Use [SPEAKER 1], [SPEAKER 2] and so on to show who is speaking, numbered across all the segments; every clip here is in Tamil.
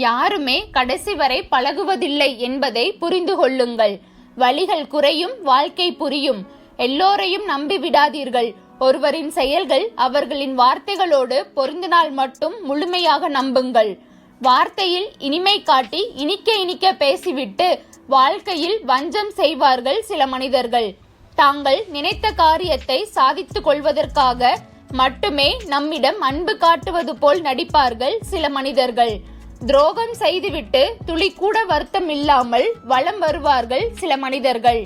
[SPEAKER 1] யாருமே கடைசி வரை பழகுவதில்லை என்பதை புரிந்து கொள்ளுங்கள். வலிகள் குறையும், வாழ்க்கை புரியும். எல்லோரையும் நம்பி விடாதீர்கள். ஒருவரின் செயல்கள் அவர்களின் வார்த்தைகளோடு பொருந்தினால் மட்டும் முழுமையாக நம்புங்கள். வார்த்தையில் இனிமை காட்டி இனிக்க இனிக்க பேசிவிட்டு வாழ்க்கையில் வஞ்சம் செய்வார்கள் சில மனிதர்கள். தாங்கள் நினைத்த காரியத்தை சாதித்துக் கொள்வதற்காக மட்டுமே நம்மிடம் அன்பு காட்டுவது போல் நடிப்பார்கள் சில மனிதர்கள். துரோகம் செய்துவிட்டு துளி கூட வருத்தம் இல்லாமல் வலம் வருவார்கள் சில மனிதர்கள்.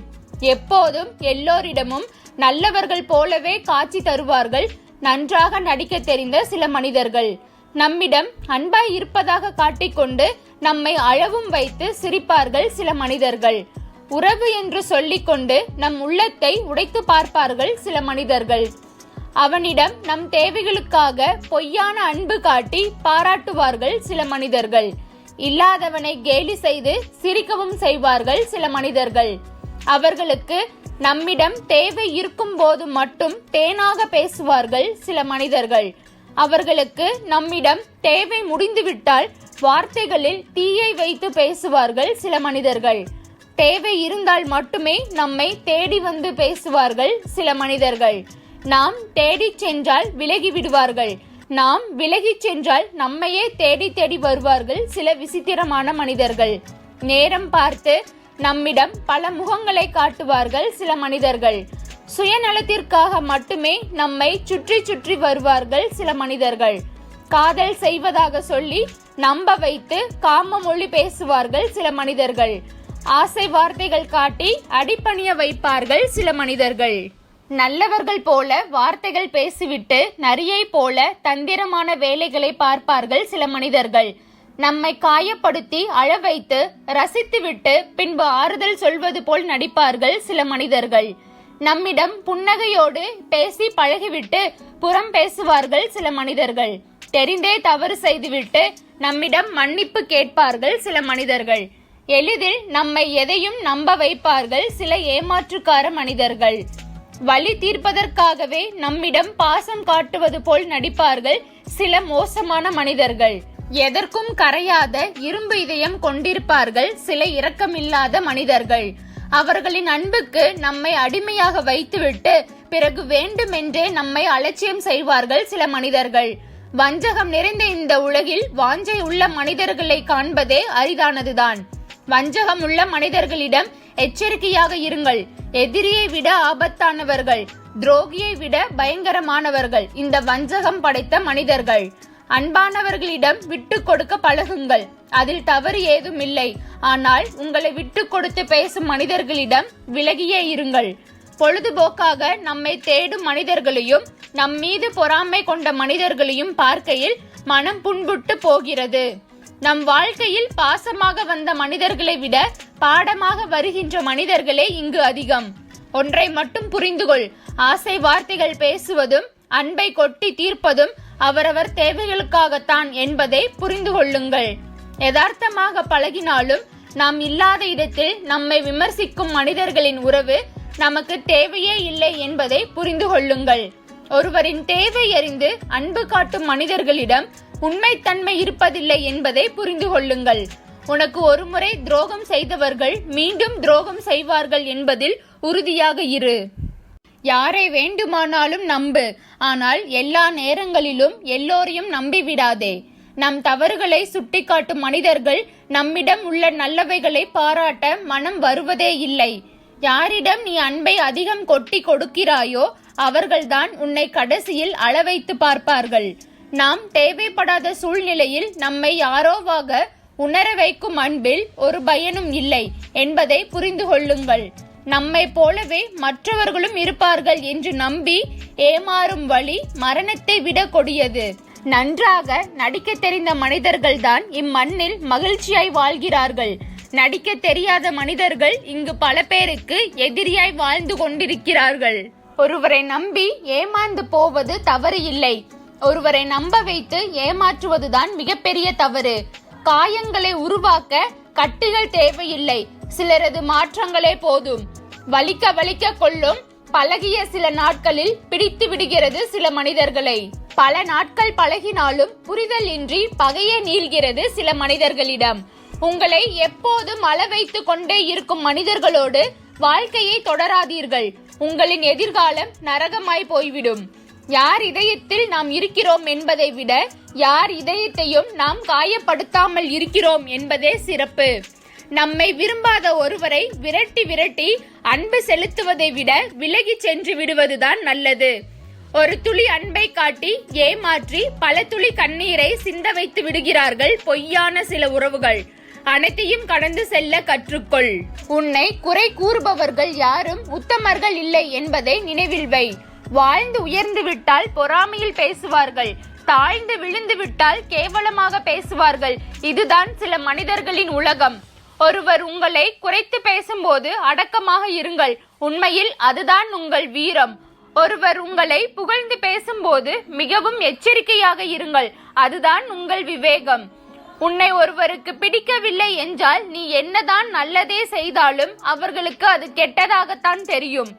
[SPEAKER 1] எப்போதும் எல்லோரிடமும் நல்லவர்கள் போலவே காட்சி தருவார்கள் நன்றாக நடிக்க தெரிந்த சில மனிதர்கள். நம்மிடம் அன்பாய் இருப்பதாக காட்டிக்கொண்டு நம்மை அழவும் வைத்து சிரிப்பார்கள் சில மனிதர்கள். உறவு என்று சொல்லிக்கொண்டு நம் உள்ளத்தை உடைத்து பார்ப்பார்கள் சில மனிதர்கள். அவனிடம் நம் தேவைகளுக்காக பொய்யான அன்பு காட்டி பாராட்டுவார்கள் சில மனிதர்கள். இல்லாதவனை கேலி செய்து சிரிக்கவும் செய்வார்கள் சில மனிதர்கள். அவர்களுக்கு நம்மிடம் தேவை இருக்கும் போது மட்டும் தேனாக பேசுவார்கள் சில மனிதர்கள். அவர்களுக்கு நம்மிடம் தேவை முடிந்துவிட்டால் வார்த்தைகளில் தீயை வைத்து பேசுவார்கள் சில மனிதர்கள். தேவை இருந்தால் மட்டுமே நம்மை தேடி வந்து பேசுவார்கள் சில மனிதர்கள். நாம் தேடி சென்றால் விலகி விடுவார்கள். நாம் விலகி சென்றால் நம்மையே தேடி தேடி வருவார்கள் சில விசித்திரமான மனிதர்கள். நேரம் பார்த்து நம்மிடம் பல முகங்களை காட்டுவார்கள் சில மனிதர்கள். சுயநலத்திற்காக மட்டுமே நம்மை சுற்றி சுற்றி வருவார்கள் சில மனிதர்கள். காதல் செய்வதாக சொல்லி நம்ப வைத்து காம மொழி பேசுவார்கள் சில மனிதர்கள். ஆசை வார்த்தைகள் காட்டி அடிபணிய வைப்பார்கள் சில மனிதர்கள். நல்லவர்கள் போல வார்த்தைகள் பேசிவிட்டு நரியை போல தந்திரமான வேலைகளை பார்ப்பார்கள் சில மனிதர்கள். நம்மை காயப்படுத்தி அழ வைத்து ரசித்துவிட்டு பின்பு ஆறுதல் சொல்வது போல் நடிப்பார்கள் சில மனிதர்கள். நம்மிடம் புன்னகையோடு பேசி பழகிவிட்டு புறம் பேசுவார்கள் சில மனிதர்கள். தெரிந்தே தவறு செய்துவிட்டு நம்மிடம் மன்னிப்பு கேட்பார்கள் சில மனிதர்கள். எளிதில் நம்மை எதையும் நம்ப வைப்பார்கள் சில ஏமாற்றுக்கார மனிதர்கள். வலி தீர்ப்பதற்காகவே நம்மிடம் பாசம் காட்டுவது போல் நடிப்பார்கள் சில மோசமான மனிதர்கள். எதற்கும் கரையாத இரும்பு இதயம் கொண்டிருப்பார்கள் சில இரக்கமில்லாத மனிதர்கள். அவர்களின் அன்புக்கு நம்மை அடிமையாக வைத்துவிட்டு பிறகு வேண்டுமென்றே நம்மை அலட்சியம் செய்வார்கள் சில மனிதர்கள். வஞ்சகம் நிறைந்த இந்த உலகில் வாஞ்சை உள்ள மனிதர்களை காண்பதே அரிதானதுதான். வஞ்சகம் உள்ள மனிதர்களிடம் எச்சரிக்கையாக இருங்கள். எதிரியை விட ஆபத்தானவர்கள், துரோகியை விட பயங்கரமானவர்கள் இந்த வஞ்சகம் படைத்த மனிதர்கள். அன்பானவர்களிடம் விட்டு கொடுக்க பழகுங்கள். அதில் தவறு ஏதும் இல்லை. ஆனால் உங்களை விட்டு கொடுத்து பேசும் மனிதர்களிடம் விலகியே இருங்கள். பொழுதுபோக்காக நம்மை தேடும் மனிதர்களையும் நம் மீது பொறாமை கொண்ட மனிதர்களையும் பார்க்கையில் மனம் புண்புட்டு போகிறது. நம் வாழ்க்கையில் பாசமாக வந்த மனிதர்களை விட பாடமாக வருகின்ற மனிதர்களே இங்கு அதிகம். ஒன்றை மட்டும் புரிந்துகொள். ஆசை வார்த்தைகள் பேசுவதும் அன்பை கொட்டி தீர்ப்பதும் அவரவர் தேவைகளுக்காகத்தான் என்பதை புரிந்து கொள்ளுங்கள். யதார்த்தமாக பழகினாலும் நாம் இல்லாத இடத்தில் நம்மை விமர்சிக்கும் மனிதர்களின் உறவு நமக்கு தேவையே இல்லை என்பதை புரிந்து கொள்ளுங்கள். ஒருவரின் தேவை அறிந்து அன்பு காட்டும் மனிதர்களிடம் உண்மைத்தன்மை இருப்பதில்லை என்பதை புரிந்து கொள்ளுங்கள். உனக்கு ஒருமுறை துரோகம் செய்தவர்கள் மீண்டும் துரோகம் செய்வார்கள் என்பதில் உறுதியாக இரு. யாரை வேண்டுமானாலும் நம்பு, ஆனால் எல்லா நேரங்களிலும் எல்லோரையும் நம்பிவிடாதே. நம் தவறுகளை சுட்டிக்காட்டும் மனிதர்கள் நம்மிடம் உள்ள நல்லவைகளை பாராட்ட மனம் வருவதே இல்லை. யாரிடம் நீ அன்பை அதிகம் கொட்டி கொடுக்கிறாயோ அவர்கள்தான் உன்னை கடைசியில் அளவைத்து பார்ப்பார்கள். நாம் தேவைப்படாத சூழ்நிலையில் நம்மை யாரோவாக உணர வைக்கும் அன்பில் ஒரு பயனும் இல்லை என்பதை புரிந்து கொள்ளுங்கள். நம்மை போலவே மற்றவர்களும் இருப்பார்கள் என்று நம்பி ஏமாறும் வழி மரணத்தை விட கொடியது. நன்றாக நடிக்க தெரிந்த மனிதர்கள்தான் இம்மண்ணில் மகிழ்ச்சியாய் வாழ்கிறார்கள். நடிக்க தெரியாத மனிதர்கள் இங்கு பல பேருக்கு எதிரியாய் வாழ்ந்து கொண்டிருக்கிறார்கள். ஒருவரை நம்பி ஏமாந்து போவது தவறு இல்லை. ஒருவரை நம்ப வைத்து ஏமாற்றுவதுதான் மிகப்பெரிய தவறு. காயங்களை உருவாக்க கட்டிகள் தேவையில்லை. சிலரது மாற்றங்களே போதும். வலிக்க வலிக்க கொள்ளும் பழகிய சில நாட்களில் பிடித்து விடுகிறது சில மனிதர்களை. பல நாட்கள் பழகினாலும் புரிதல் இன்றி பகையே நீள்கிறது சில மனிதர்களிடம். உங்களை எப்போதும் அள வைத்துக் கொண்டே இருக்கும் மனிதர்களோடு வாழ்க்கையை தொடராதீர்கள். உங்களின் எதிர்காலம் நரகமாய் போய்விடும். யார் இதயத்தில் நாம் இருக்கிறோம் என்பதை விட யார் இதயத்தையும் நாம் காயப்படுத்தாமல் இருக்கிறோம் என்பதே சிறப்பு. நம்மை விரும்பாத ஒருவரை விரட்டி விரட்டி அன்பு செலுத்துவதை விட விலகி சென்று விடுவதுதான் நல்லது. ஒரு துளி அன்பை காட்டி ஏமாற்றி பல துளி கண்ணீரை சிந்த வைத்து விடுகிறார்கள் பொய்யான சில உறவுகள். அனைத்தையும் கடந்து செல்ல கற்றுக்கொள். உன்னை குறை கூறுபவர்கள் யாரும் உத்தமர்கள் இல்லை என்பதை நினைவில் வை. வாழ்ந்து உயர்ந்து விட்டால் பொறாமையில் பேசுவார்கள், தாழ்ந்து விழுந்து விட்டால் கேவலமாக பேசுவார்கள். இதுதான் சில மனிதர்களின் உலகம். ஒருவர் உங்களை குறைத்து பேசும்போது அடக்கமாக இருங்கள். உண்மையில் அதுதான் உங்கள் வீரம். ஒருவர் உங்களை புகழ்ந்து பேசும்போது மிகவும் எச்சரிக்கையாக இருங்கள். அதுதான் உங்கள் விவேகம். உன்னை ஒருவருக்கு பிடிக்கவில்லை என்றால் நீ என்னதான் நல்லதே செய்தாலும் அவர்களுக்கு அது கெட்டதாகத்தான் தெரியும்.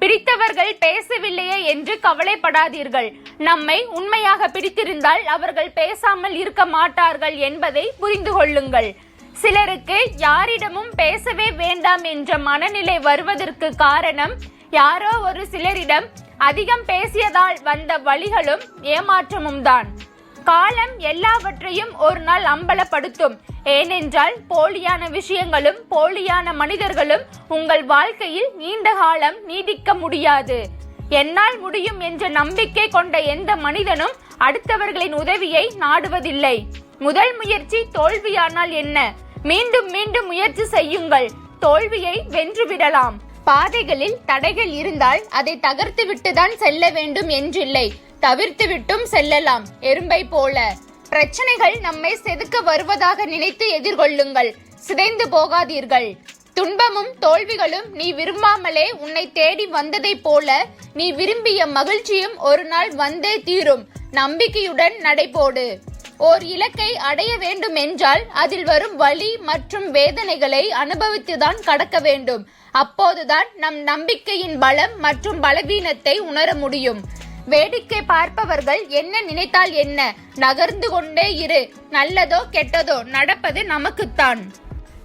[SPEAKER 1] பிடித்தவர்கள் பேசவில்லையே என்று கவலைப்படாதீர்கள். நம்மை உண்மையாக பிடித்திருந்தால் அவர்கள் பேசாமல் இருக்க மாட்டார்கள் என்பதை புரிந்து கொள்ளுங்கள். சிலருக்கு யாரிடமும் பேசவே வேண்டாம் என்ற மனநிலை வருவதற்கு காரணம் யாரோ ஒரு சிலரிடம் அதிகம் பேசியதால் வந்த வலிகளும் ஏமாற்றமும் தான். காலம் எல்லாவற்றையும் ஒரு நாள் அம்பலப்படுத்தும். ஏனென்றால் போலியான விஷயங்களும் போலியான மனிதர்களும் உங்கள் வாழ்க்கையில் நீண்ட காலம் நீடிக்க முடியாது. என்னால் முடியும் என்ற நம்பிக்கை கொண்ட எந்த மனிதனும் அடுத்தவர்களின் உதவியை நாடுவதில்லை. முதல் முயற்சி தோல்வியானால் என்ன, மீண்டும் மீண்டும் முயற்சி செய்யுங்கள். தோல்வியை வென்றுவிடலாம். பாதைகளில் தடைகள் இருந்தால் அதை தகர்த்து விட்டுதான் செல்ல வேண்டும் என்றில்லை, தவிர்த்து விட்டும் செல்லலாம். எறும்பை போல பிரச்சனைகள் நம்மை செதுக்க வருவதாக நினைத்து எதிர்கொள்ளுங்கள். சிதைந்து போகாதீர்கள். துன்பமும் தோல்விகளும் நீ விரும்பாமலே உன்னை தேடி வந்ததை போல நீ விரும்பிய மகிழ்ச்சியும் ஒரு நாள் வந்தே தீரும். நம்பிக்கையுடன் நடைபோடு. ஓர் இலக்கை அடைய வேண்டும் என்றால் அதில் வரும் வலி மற்றும் வேதனைகளை அனுபவித்துதான் கடக்க வேண்டும். அப்போதுதான் நம் நம்பிக்கையின் பலம் மற்றும் பலவீனத்தை உணர முடியும். வேடிக்கை பார்ப்பவர்கள் என்ன நினைத்தால் என்ன, நகர்ந்து கொண்டே இரு. நல்லதோ கெட்டதோ நடப்பது நமக்குத்தான்.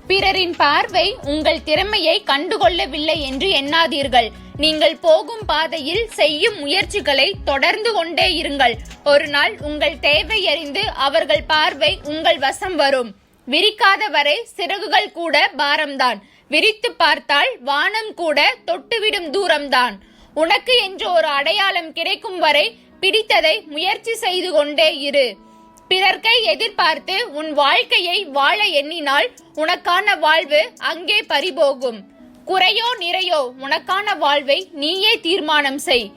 [SPEAKER 1] பிறரின் பார்வை உங்கள் திறமையை கண்டுகொள்ளவில்லை என்று எண்ணாதீர்கள். நீங்கள் போகும் பாதையில் செய்யும் முயற்சிகளை தொடர்ந்து கொண்டே இருங்கள். ஒரு நாள் உங்கள் தேவை அறிந்து அவர்கள் பார்வை உங்கள் வசம் வரும். விரிக்காத வரை சிறகுகள் கூட பாரம்தான். விரித்து பார்த்தால் வானம் கூட தொட்டுவிடும் தூரம்தான். உனக்கு என்று ஒரு அடையாளம் கிடைக்கும் வரை பிடித்ததை முயற்சி செய்து கொண்டே இரு. பிறர்க்கை எதிர்பார்த்து உன் வாழ்க்கையை வாழ எண்ணினால் உனக்கான வாழ்வு அங்கே பறிபோகும். குறையோ நிறையோ உனக்கான வாழ்வை நீயே தீர்மானம் செய்.